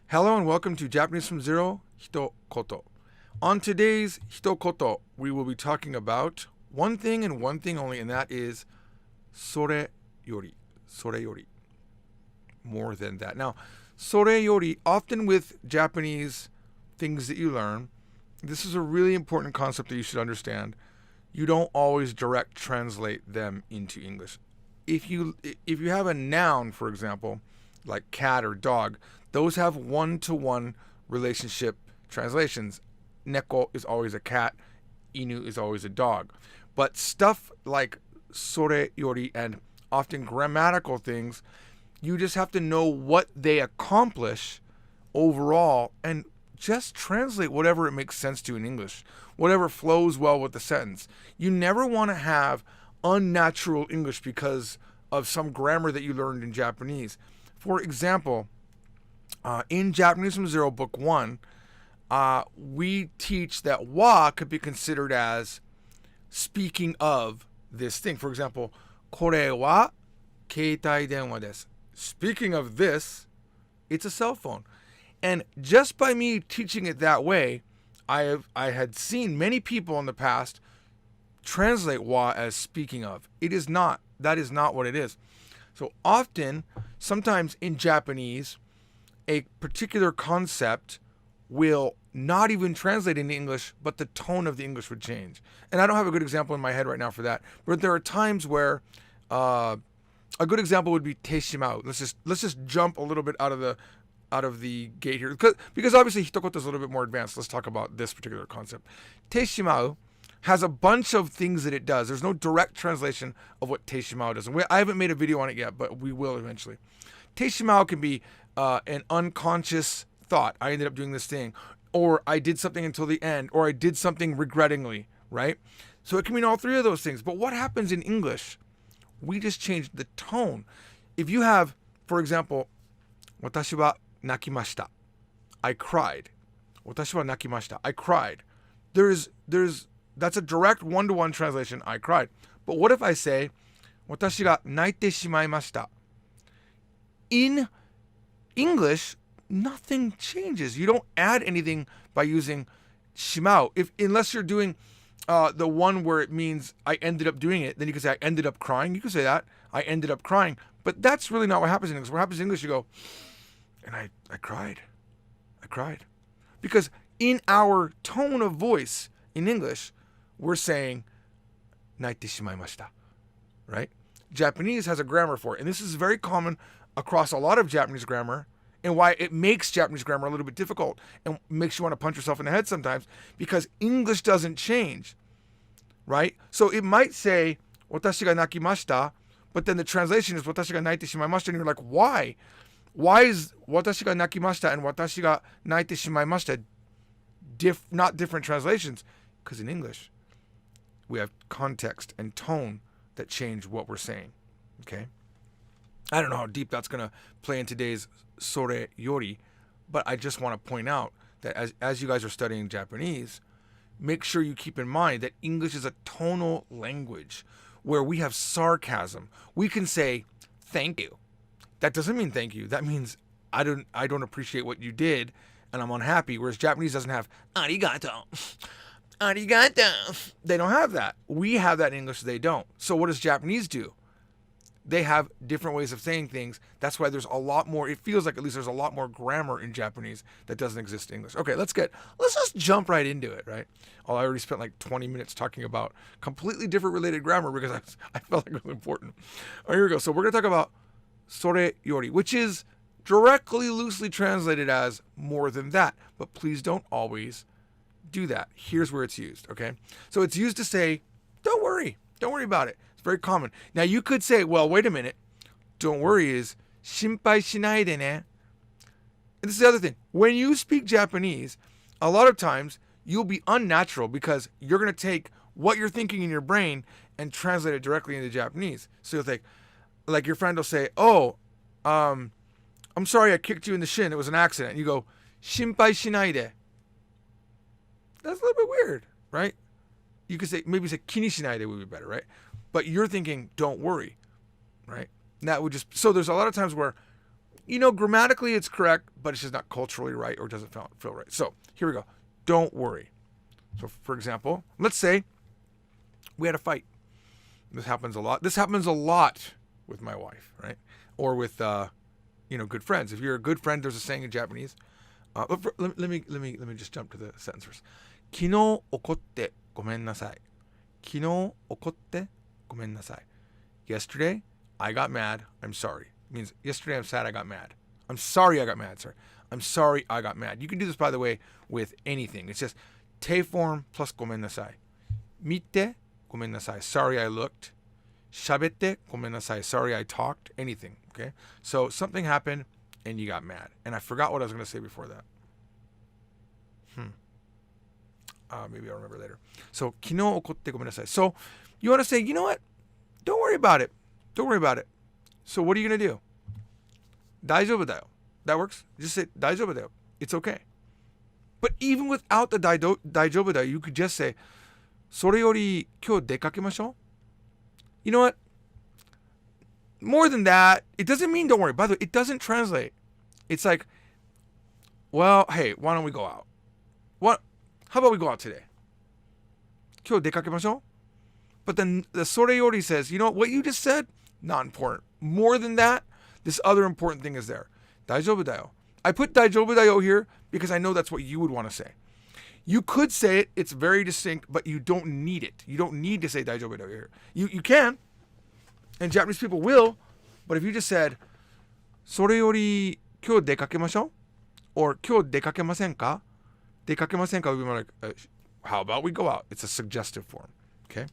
Hello and welcome to Japanese from Zero, HITOKOTO. On today's HITOKOTO, we will be talking about one thing and one thing only, and that is sore yori. Sore yori. More than that. Now, sore yori, often with Japanese things that you learn, this is a really important concept that you should understand. You don't always direct translate them into English. If you have a noun, for example, like cat or dog, those have one-to-one relationship translations. Neko is always a cat, inu is always a dog. But stuff like sore yori and often grammatical things, you just have to know what they accomplish overall and just translate whatever it makes sense to in English, whatever flows well with the sentence. You never want to have unnatural English because of some grammar that you learned in Japanese. For example, in Japanese from Zero, Book 1, we teach that wa could be considered as speaking of this thing. For example, これは携帯電話です. Speaking of this, it's a cell phone. And just by me teaching it that way, I had seen many people in the past translate wa as speaking of. It is not. That is not what it is. So often, sometimes in Japanese, a particular concept will not even translate into English, but the tone of the English would change. And I don't have a good example in my head right now for that, but there are times where a good example would be teishimau. Let's just jump a little bit out of the gate here, because obviously Hitokoto is a little bit more advanced. Let's talk about this particular concept. Teishimau has a bunch of things that it does. There's no direct translation of what teishimau does. And I haven't made a video on it yet, but we will eventually. Teishimau can be an unconscious thought. I ended up doing this thing, or I did something until the end, or I did something regrettingly, right? So it can mean all three of those things. But what happens in English? We just changed the tone. If you have, for example, watashi wa nakimashita, I cried. Watashi wa nakimashita, I cried. That's a direct one-to-one translation, I cried. But what if I say, watashi ga naite shimaimashita? In English, nothing changes. You don't add anything by using shimau. Unless you're doing the one where it means I ended up doing it, then you can say I ended up crying. You can say that. I ended up crying. But that's really not what happens in English. What happens in English, you go, and I cried. I cried. Because in our tone of voice in English, we're saying naite shimaimashita, right? Japanese has a grammar for it. And this is very common across a lot of Japanese grammar, and why it makes Japanese grammar a little bit difficult and makes you want to punch yourself in the head sometimes, because English doesn't change, right? So it might say, watashi ga nakimashita, but then the translation is watashi ga naite shimaimashita, and you're like, why? Why is watashi ga nakimashita and watashi ga naite shimaimashita not different translations? Because in English, we have context and tone that change what we're saying, okay? I don't know how deep that's going to play in today's sore yori, but I just want to point out that as you guys are studying Japanese, make sure you keep in mind that English is a tonal language where we have sarcasm. We can say, thank you. That doesn't mean thank you. That means I don't appreciate what you did and I'm unhappy, whereas Japanese doesn't have arigato. Arigato. They don't have that. We have that in English, they don't. So what does Japanese do? They have different ways of saying things. That's why there's a lot more, it feels like at least there's a lot more grammar in Japanese that doesn't exist in English. Okay, let's just jump right into it, right? I already spent like 20 minutes talking about completely different related grammar because I felt like it was important. All right, here we go. So we're going to talk about sore yori, which is directly loosely translated as more than that. But please don't always do that. Here's where it's used, okay? So it's used to say, don't worry about it. Very common. Now you could say, well, wait a minute. Don't worry is 心配しないでね. And this is the other thing. When you speak Japanese, a lot of times you'll be unnatural because you're going to take what you're thinking in your brain and translate it directly into Japanese. So you'll think, like your friend will say, oh, I'm sorry I kicked you in the shin. It was an accident. And you go, 心配しないで. That's a little bit weird, right? You could say, maybe say 気にしないで would be better, right? But you're thinking, don't worry, right? And that would just, so there's a lot of times where grammatically it's correct, but it's just not culturally right or doesn't feel right. So here we go. Don't worry. So for example, let's say we had a fight. This happens a lot. This happens a lot with my wife, right? Or with, good friends. If you're a good friend, there's a saying in Japanese. Let me just jump to the sentence first. 昨日怒ってごめんなさい。昨日怒ってごめんなさい。Yesterday, I got mad. I'm sorry. It means yesterday I'm sad I got mad. I'm sorry I got mad. Sorry. I'm sorry I got mad. You can do this, by the way, with anything. It's just te form plus ごめんなさい。見てごめんなさい. Sorry I looked. 喋ってごめんなさい. Sorry I talked. Anything. Okay? So something happened and you got mad. And I forgot what I was going to say before that. Maybe I'll remember later. So 昨日怒ってごめんなさい. So you want to say, you know what? Don't worry about it. Don't worry about it. So what are you going to do? 大丈夫だよ. That works? Just say 大丈夫だよ. It's okay. But even without the 大丈夫だよ, you could just say それより今日出かけましょう. You know what? More than that, it doesn't mean don't worry. By the way, it doesn't translate. It's like, well, hey, why don't we go out? How about we go out today? 今日出かけましょう? But then the それより says, you know what you just said? Not important. More than that, this other important thing is there. 大丈夫だよ. I put 大丈夫だよ here because I know that's what you would want to say. You could say it, it's very distinct, but you don't need it. You don't need to say 大丈夫だよ here. You can, and Japanese people will, but if you just said それより今日出かけましょう? Or 今日出かけませんか? 出かけませんか would be more like, how about we go out? It's a suggestive form, okay?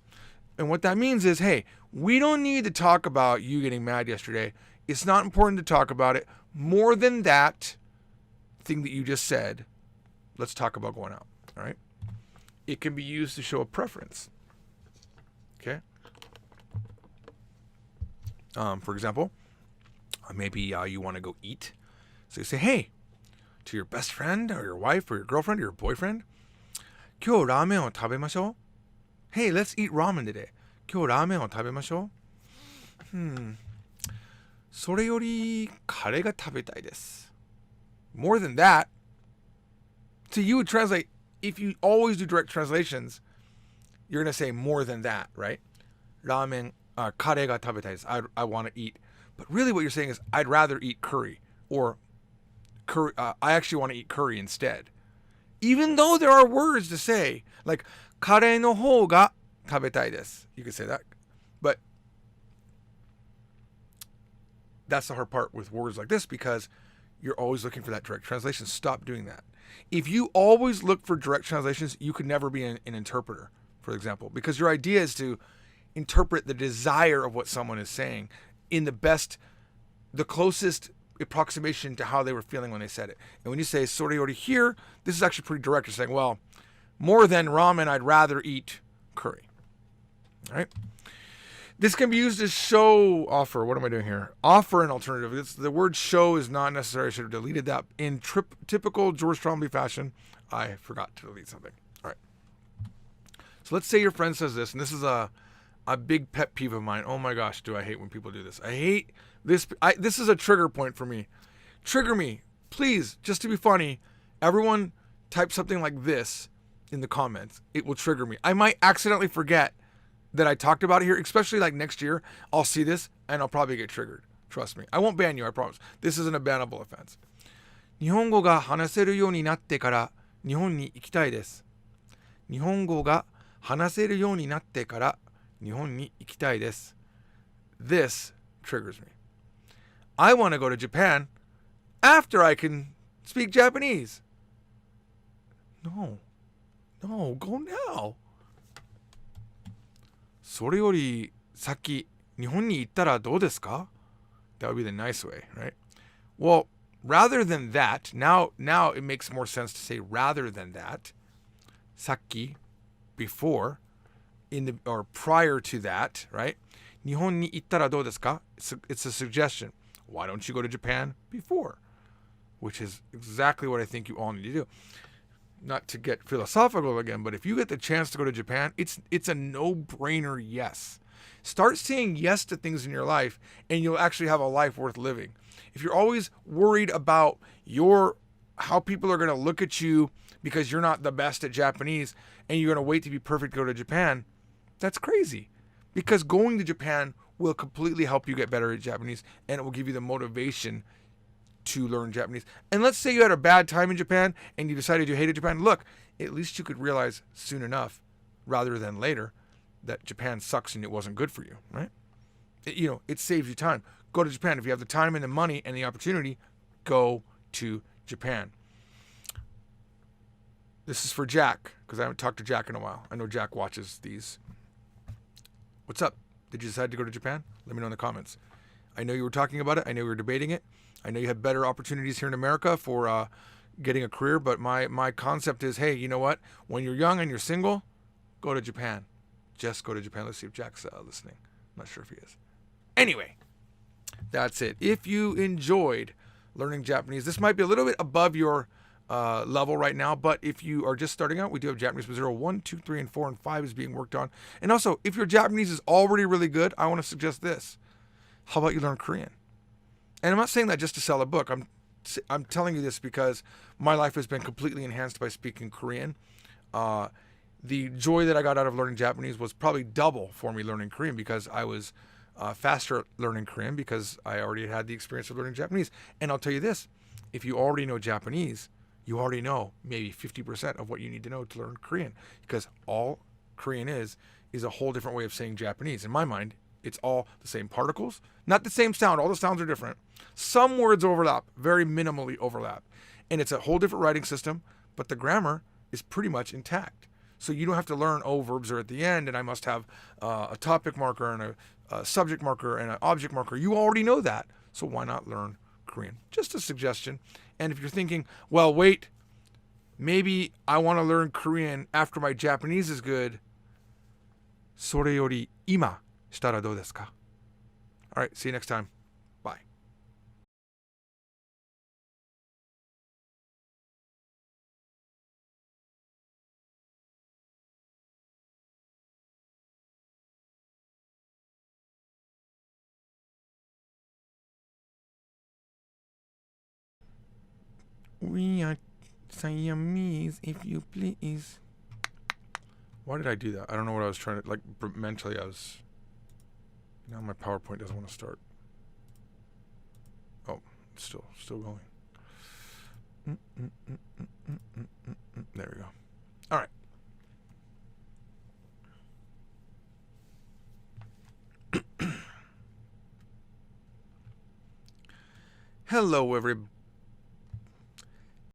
And what that means is, hey, we don't need to talk about you getting mad yesterday. It's not important to talk about it. More than that thing that you just said, let's talk about going out, all right? It can be used to show a preference, okay? For example, maybe you want to go eat. So you say, hey, to your best friend or your wife or your girlfriend or your boyfriend, 今日ラーメンを食べましょう? Hey, let's eat ramen today. 今日ラーメンを食べましょう? それよりカレーが食べたいです. More than that, so you would translate, if you always do direct translations, you're going to say more than that, right? ラーメン、カレーが食べたいです. I want to eat. But really what you're saying is, I'd rather eat curry. Or, curry, I actually want to eat curry instead. Even though there are words to say, like, カレーの方が食べたいです. You could say that. But that's the hard part with words like this because you're always looking for that direct translation. Stop doing that. If you always look for direct translations, you could never be an interpreter, for example, because your idea is to interpret the desire of what someone is saying in the closest approximation to how they were feeling when they said it. And when you say それより here, this is actually pretty direct. You're saying, well, more than ramen, I'd rather eat curry. All right. This can be used as show, offer. What am I doing here? Offer an alternative. The word show is not necessary. I should have deleted that. In typical George Trombley fashion, I forgot to delete something. All right. So let's say your friend says this, and this is a big pet peeve of mine. Oh my gosh, do I hate when people do this. I hate this. This is a trigger point for me. Trigger me. Please, just to be funny, everyone type something like this in the comments. It will trigger me. I might accidentally forget that I talked about it here, especially like next year. I'll see this and I'll probably get triggered. Trust me. I won't ban you, I promise. This isn't a bannable offense. 日本語が話せるようになってから日本に行きたいです. 日本語が話せるようになってから日本に行きたいです. This triggers me. I want to go to Japan after I can speak Japanese. No, go now. それより先日本に行ったらどうですか? That would be the nice way, right? Well, rather than that, now it makes more sense to say rather than that. さっき before or prior to that, right? 日本に行ったらどうですか? It's a suggestion. Why don't you go to Japan before? Which is exactly what I think you all need to do. Not to get philosophical again, but if you get the chance to go to Japan, it's a no-brainer yes. Start saying yes to things in your life, and you'll actually have a life worth living. If you're always worried about how people are going to look at you because you're not the best at Japanese and you're going to wait to be perfect to go to Japan, that's crazy. Because going to Japan will completely help you get better at Japanese, and it will give you the motivation to learn Japanese. And let's say you had a bad time in Japan and you decided you hated Japan. Look, at least you could realize soon enough, rather than later, that Japan sucks and it wasn't good for you, right? It saves you time. Go to Japan. If you have the time and the money and the opportunity, go to Japan. This is for Jack, because I haven't talked to Jack in a while. I know Jack watches these. What's up? Did you decide to go to Japan? Let me know in the comments. I know you were talking about it. I know we were debating it. I know you have better opportunities here in America for getting a career, but my concept is, hey, you know what? When you're young and you're single, go to Japan. Just go to Japan. Let's see if Jack's listening. I'm not sure if he is. Anyway, that's it. If you enjoyed learning Japanese, this might be a little bit above your level right now, but if you are just starting out, we do have Japanese from 0, 1, 2, 3, and 4, and 5 is being worked on. And also, if your Japanese is already really good, I want to suggest this. How about you learn Korean? And I'm not saying that just to sell a book. I'm telling you this because my life has been completely enhanced by speaking Korean. The joy that I got out of learning Japanese was probably double for me learning Korean, because I was faster at learning Korean because I already had the experience of learning Japanese. And I'll tell you this, if you already know Japanese, you already know maybe 50% of what you need to know to learn Korean, because all Korean is a whole different way of saying Japanese. In my mind, it's all the same particles, not the same sound. All the sounds are different. Some words overlap, very minimally overlap. And it's a whole different writing system, but the grammar is pretty much intact. So you don't have to learn, verbs are at the end, and I must have a topic marker and a subject marker and an object marker. You already know that. So why not learn Korean? Just a suggestion. And if you're thinking, well, wait, maybe I want to learn Korean after my Japanese is good, それより今したらどうですか? All right, see you next time. Bye. We are Siamese, if you please. Why did I do that? I don't know what I was trying to, mentally now my PowerPoint doesn't want to start. Oh, it's still going. There we go. All right. Hello, everybody.